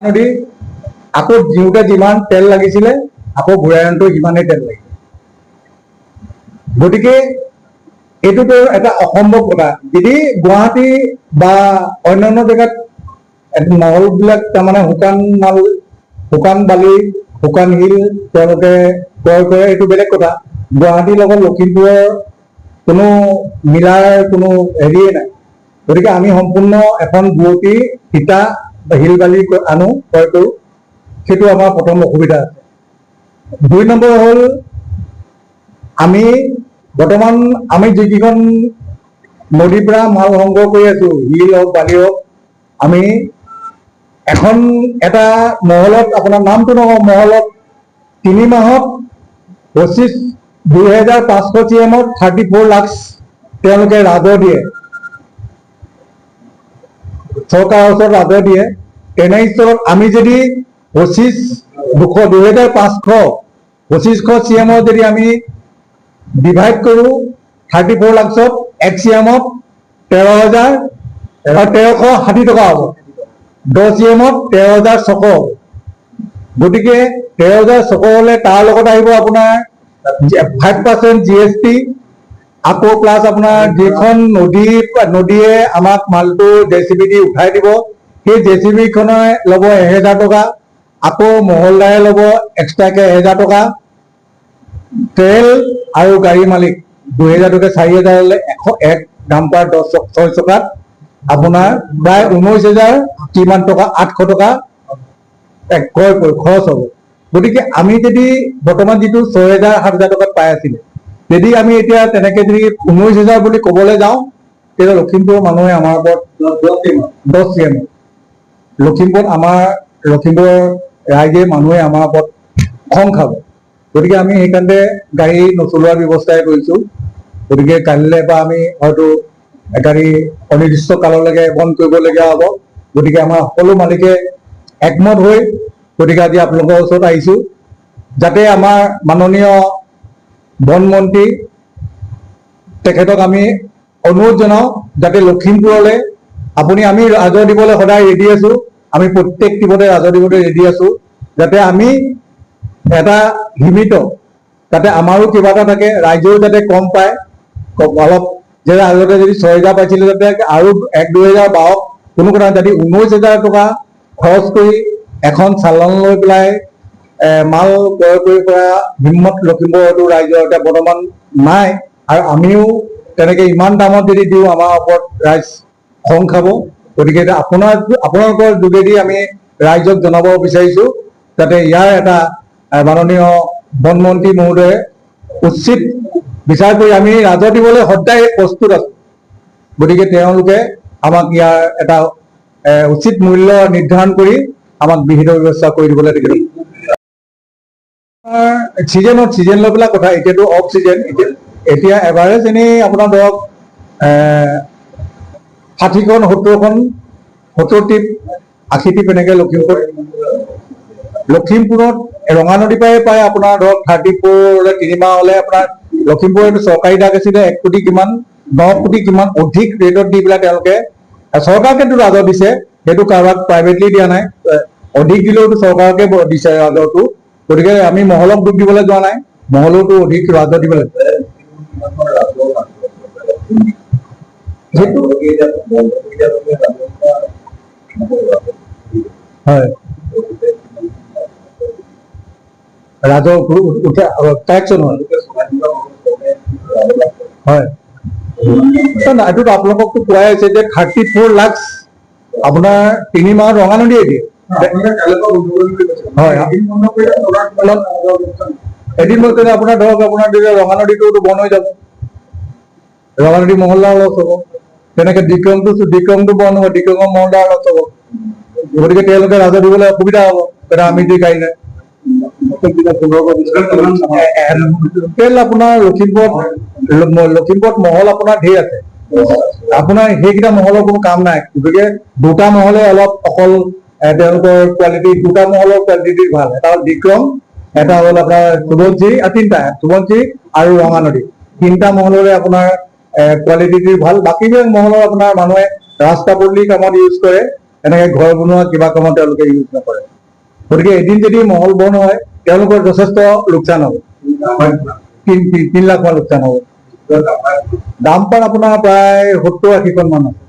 নদী আকৌ দিওঁতে যিমান তেল লাগিছিলে আকৌ ঘূৰাই আনোতে সিমানেই তেল লাগিল। গতিকে এইটোতো এটা অসম্ভৱ কথা। যদি গুৱাহাটী বা অন্যান্য জেগাত মহলবিলাক তাৰমানে শুকান বালি শুকান শিল তেওঁলোকে ক্ৰয় কৰে, এইটো বেলেগ কথা। গুৱাহাটীৰ লগত লখিমপুৰৰ কোনো মিলাৰ কোনো হেৰিয়ে নাই। গতিকে আমি সম্পূৰ্ণ এখন বুৱতী ইটা শিল বালি আনো, ক্ৰয় কৰোঁ। সেইটো আমাৰ প্ৰথম অসুবিধা আছে। ২ নম্বৰ হ'ল আমি বৰ্তমান যিকেইখন নদীৰ পৰা মাল সংগ্ৰহ কৰি আছো, শিল হওক বালি হওক, আমি এখন এটা মহলত আপোনাৰ নামটো নকওঁ, মহলত ৩ মাহত ২,৫০০ CMত 34 লাখ তেওঁলোকে ৰাজহ দিয়ে, চৰকাৰৰ ওচৰত ৰাজহ দিয়ে। তেনেস্থলত আমি যদি ২,৫০০ CMত যদি আমি ডিভাইড কৰোঁ 34 লাখত 1 CMত 13,60 টকা হ'ব, 10 CMত 13,৬০০ হ'ব। গতিকে 13,৬০০ হ'লে তাৰ লগত আহিব আপোনাৰ 5% GST, আকৌ প্লাছ আপোনাৰ যিখন নদীয়ে আমাক মালটো JCB দি উঠাই দিব, সেই JCB খনে ল'ব 1,000 টকা, আকৌ মহলদাৰে ল'ব এক্সট্ৰাকে 1,000 টকা, তেল আৰু গাড়ী মালিক 2,000 টকা, 4,000 হ'লে এক ডাম্পাৰ 6 চকাত আপোনাৰ প্ৰায় 19,000 কিমান টকা, 800 টকা খৰচ হ'ব। গতিকে আমি যদি বৰ্তমান যিটো 6,000 7,000 টকাত পাই আছিলে, যদি আমি এতিয়া তেনেকে যদি 19,000 বুলি ক'বলৈ যাওঁ, তেতিয়া লখিমপুৰৰ মানুহে আমাৰ ওপৰত 10 CM লখিমপুৰৰ ৰাইজে মানুহে আমাৰ ওপৰত খং খাব। গতিকে আমি সেইকাৰণে গাড়ী নচলোৱাৰ ব্যৱস্থাই কৰিছোঁ। গতিকে কালিলৈ পৰা আমি হয়তো গাড়ী অনিৰ্দিষ্ট কাললৈকে বন্ধ কৰিবলগীয়া হ'ব। গতিকে আমাৰ সকলো মালিকে একমত হৈ গতিকে আজি আপোনালোকৰ ওচৰত আহিছোঁ, যাতে আমাৰ মাননীয় বন মন্ত্ৰী তেখেতক আমি অনুৰোধ জনাওঁ, যাতে লখিমপুৰলৈ আমি ৰাজহ দিবলৈ সদায় ৰেডি আছোঁ, আমি প্ৰত্যেক টিমতে ৰাজহ দিবলৈ ৰেডি আছোঁ, যাতে আমি এটা সীমিত, যাতে আমাৰো কিবা এটা থাকে, ৰাইজেও যাতে কম পায়, অলপ যে আগতে যদি 6,000 পাইছিলে যাতে আৰু 1-2,000 পাওক, কোনো কথা নাই। যদি 19,000 টকা খৰচ কৰি এখন চালান লৈ পেলাই মাল ক্ৰয় কৰি পৰা হিম্মত লখিমপুৰতো ৰাইজৰ এতিয়া বৰ্তমান নাই, আৰু আমিও তেনেকে ইমান দামত যদি দিওঁ আমাৰ ওপৰত ৰাইজ খং খাব। গতিকে এতিয়া আপোনালোকৰ যোগেদি আমি ৰাইজক জনাব বিচাৰিছোঁ, যাতে ইয়াৰ এটা মাননীয় বন মন্ত্ৰী মহোদয়ে উচিত বিচাৰ কৰি, আমি ৰাজহ দিবলৈ সদায় প্ৰস্তুত আছোঁ। গতিকে তেওঁলোকে আমাক ইয়াৰ এটা উচিত মূল্য নিৰ্ধাৰণ কৰি আমাক বিহিত ব্যৱস্থা কৰি দিবলৈ দিলে। চিজন লৈ পেলাই কথা, এতিয়াতো অফ চিজন, এতিয়া এভাৰেজ এনেই আপোনাৰ ধৰক 60খন 70খন 70 টিপ 80 টিপ এনেকে লখিমপুৰত ৰঙা নদীৰ পৰাই পায় আপোনাৰ ধৰক 34 3 মাহ হ'লে আপোনাৰ লখিমপুৰ এইটো চৰকাৰী ডাক আছিলে 1 কোটি কিমান 9 কোটি কিমান অধিক ৰেটত দি পেলাই তেওঁলোকে চৰকাৰকেতো ৰাজহ দিছে, সেইটো কাৰোবাক প্ৰাইভেটলি দিয়া নাই, অধিক দিলেওতো চৰকাৰকে দিছে ৰাজহটো। গতিকে আমি মহলক দুখ দিবলৈ যোৱা নাই, মহলতো অধিক ৰাজহ দিব লাগে। হয়, ৰাজহ টেক্স নহয়, হয়। এইটোতো আপোনালোককতো কোৱাই হৈছে যে 34 লাখ আপোনাৰ 3 মাহত ৰঙা নদীয়ে দিয়ে। হয়, এদিন মই আপোনাৰ ধৰক আপোনাৰ ৰঙা নদীটো বন্ধ হৈ যাব, ৰঙা নদী মহলদাৰ লছ হ'ব। তেনেকে ডিক্ৰংটো বন্ধ হ'ব, ডিক্ৰঙৰ মহলদাৰ লছ হ'ব। গতিকে তেওঁলোকে ৰাজহ দিবলৈ অসুবিধা হ'ব, আমি দি কাইলে আপোনাৰ লখিমপুৰত মহল আপোনাৰ ধেৰ আছে, আপোনাৰ সেইকেইটা মহলৰ কোনো কাম নাই। গতিকে দুটা মহলে অলপ অকল তেওঁলোকৰ কোৱালিটি, দুটা মহলৰ কোৱালিটি ভাল, এটা হ'ল ডিক্ৰং, এটা হ'ল আপোনাৰ সোৱণশিৰি, সোৱণশিৰি আৰু ৰঙা নদী, 3টা মহলৰে আপোনাৰ কোৱালিটি ভাল। বাকীবিলাক মহলৰ আপোনাৰ মানুহে ৰাস্তা পদূলি কামত ইউজ কৰে, এনেকৈ ঘৰ বনোৱা কিবা কামত তেওঁলোকে ইউজ নকৰে। গতিকে এদিন যদি মহল বন্ধ হয় তেওঁলোকৰ যথেষ্ট লোকচান হ'ব, 3 লাখ মান লোকচান হ'ব। ডাম্পাৰ আপোনাৰ প্ৰায় 70-80খন মান আছে।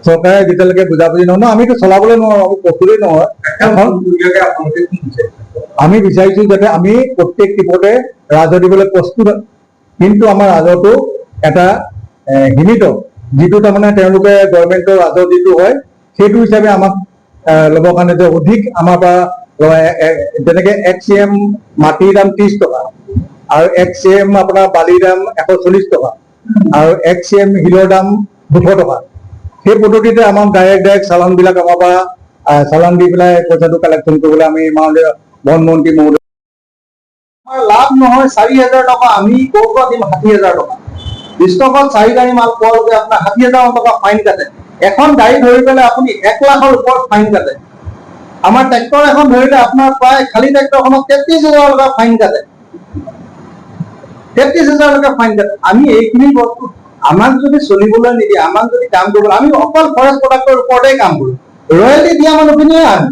চৰকাৰে যেতিয়ালৈকে বুজাবুজি নহয়, আমিতো চলাবলৈ নোৱাৰো, আমি প্ৰস্তুতেই নহয়। আমি বিচাৰিছো যাতে আমি প্ৰত্যেক টিপতে ৰাজহ দিবলৈ প্ৰস্তুত, কিন্তু আমাৰ ৰাজহটো এটা সীমিত, যিটো তাৰমানে তেওঁলোকে গভৰ্ণমেণ্টৰ ৰাজহ যিটো হয় সেইটো হিচাপে আমাক ল'বৰ কাৰণে যে অধিক আমাৰ পৰা যেনেকে 1 CM মাটিৰ দাম 30 টকা আৰু 1 CM আপোনাৰ বালিৰ দাম 140 টকা আৰু 1 CM শিলৰ দাম 200 টকা, সেই পদ্ধতিতে আমাক ডাইৰেক্ট চালান বিলাক আমাৰ পৰা চালান দি পেলাই পইচাটো কালেকশ্যন কৰিবলৈ আমি মাননীয় বনমন্ত্ৰী মহোদয় লাভ নহয় 4,000 টকা, আমি ক'ৰ পৰা দিম 60,000 টকা। ষ্টকত 4 গাড়ী মাল পোৱালৈকে আপোনাৰ 60,000 টকা ফাইন কাটে। এখন গাড়ী ধৰি পেলাই আপুনি 1 লাখৰ ওপৰত ফাইন কাটে। আমাৰ ট্ৰেক্টৰ এখন ধৰিলে আপোনাৰ প্ৰায় খালী ট্ৰেক্টৰখনত 33,000 টকা ফাইন কাটে। 33,000 টকা ফাইন কাটে। আমি এইখিনি বস্তু আমাক যদি চলিবলৈ নিদিয়ে, আমাক যদি কাম কৰিবলৈ, আমি অকল ফৰেষ্ট প্ৰডাক্টৰ ওপৰতে কাম কৰোঁ, ৰয়েলটি দিয়া মানুহখিনিয়ে আমি।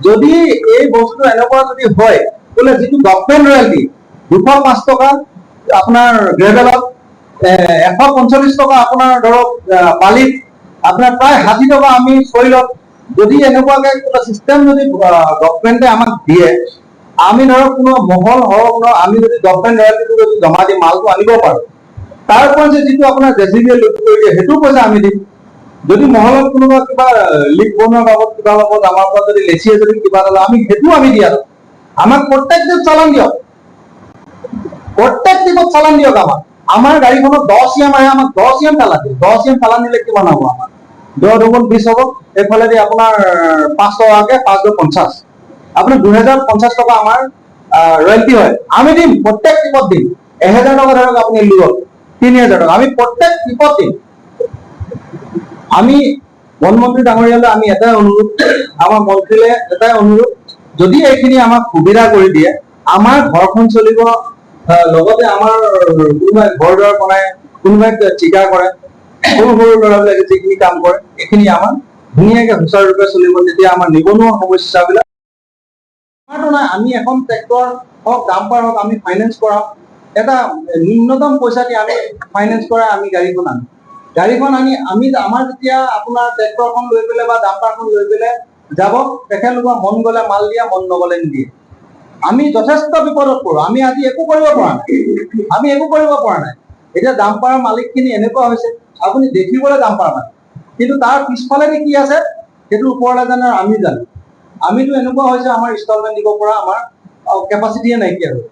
যদি এই বস্তু এনেকুৱা যদি হয় বোলে যিটো গভৰ্ণমেণ্ট ৰয়েলটি 205 টকা আপোনাৰ গ্ৰেভেলত, 145 টকা আপোনাৰ ধৰক বালিত, আপোনাৰ প্ৰায় 60 টকা আমি চইলত, যদি এনেকুৱাকে কিবা চিষ্টেম যদি গভৰ্ণমেণ্টে আমাক দিয়ে, আমি ধৰক কোনো মহল হওক ন, আমি যদি গভৰ্ণমেণ্ট ৰয়েলটিটো যদি জমা দি মালটো আনিব পাৰোঁ, তাৰ পৰা যিটো আপোনাৰ জেচিবিয়ে লুট কৰি দিয়ে সেইটো পইচা আমি দিম। যদি মহলত কোনোবা কিবা লিক বনোৱাৰ বাবদ কিবা বাবদ আমাৰ পৰা যদি লেচিয়ে যদি কিবা এটা আমি সেইটো আমি দিয়া, আমাক প্ৰত্যেক দিন চালান দিয়ক, প্ৰত্যেক দিনত চালান দিয়ক। আমাৰ গাড়ীখনত 10 CM আহে, আমাক 10 CM চালান দিয়ে। 10 CM চালান দিলে কিমান হ'ব? আমাৰ 10 দুগুণ 20 হ'ব, এইফালেদি আপোনাৰ 5 টকাকে 5 দুগুণ 50, আপোনাৰ 2,050 টকা আমাৰ ৰয়েলটি হয়। আমি দিম প্ৰত্যেক টিপত দিম 1,000 টকা ধৰক আপুনি লিগত 3,000 টকা আমি প্ৰত্যেক টিপত দিম। আমি বনমন্ত্ৰী ডাঙৰীয়ালৈ আমি এটাই অনুৰোধ, আমাৰ মন্ত্ৰীলে এটাই অনুৰোধ, যদি এইখিনি আমাক সুবিধা কৰি দিয়ে, আমাৰ ঘৰখন চলিব, লগতে আমাৰ কোনোবাই ঘৰ দুৱাৰ বনাই, কোনোবাই ঠিকা কৰে, সৰু সৰু ল'ৰাবিলাকে যিখিনি কাম কৰে, এইখিনি আমাৰ ধুনীয়াকে সুচাৰুৰূপে চলিব। তেতিয়া আমাৰ নিবনুৱা সমস্যাবিলাক নাই। আমি এখন ট্ৰেক্টৰ হওক, ডাম্পাৰ হওক, আমি ফাইনেন্স কৰাম, এটা ন্যূনতম পইচা দি আমি ফাইনেন্স কৰাই আমি গাড়ীখন আনো। গাড়ীখন আনি আমি আমাৰ যেতিয়া আপোনাৰ ট্ৰেক্টৰখন লৈ পেলাই বা ডাম্পাৰখন লৈ পেলাই যাব, তেখেতলোকৰ মন গ'লে মাল দিয়ে, মন নগ'লে নিদিয়ে। আমি যথেষ্ট বিপদত পৰোঁ। আমি আজি একো কৰিব পৰা নাই, আমি একো কৰিব পৰা নাই। এতিয়া ডাম্পাৰৰ মালিকখিনি এনেকুৱা হৈছে, আপুনি দেখিবলৈ ডাম্পাৰ মালিক, কিন্তু তাৰ পিছফালেদি কি আছে সেইটো ওপৰলৈ জানে আমি জানো। আমিতো এনেকুৱা হৈছে আমাৰ ইনষ্টলমেণ্ট দিব পৰা আমাৰ কেপাচিটিয়ে নাইকিয়া হৈছে।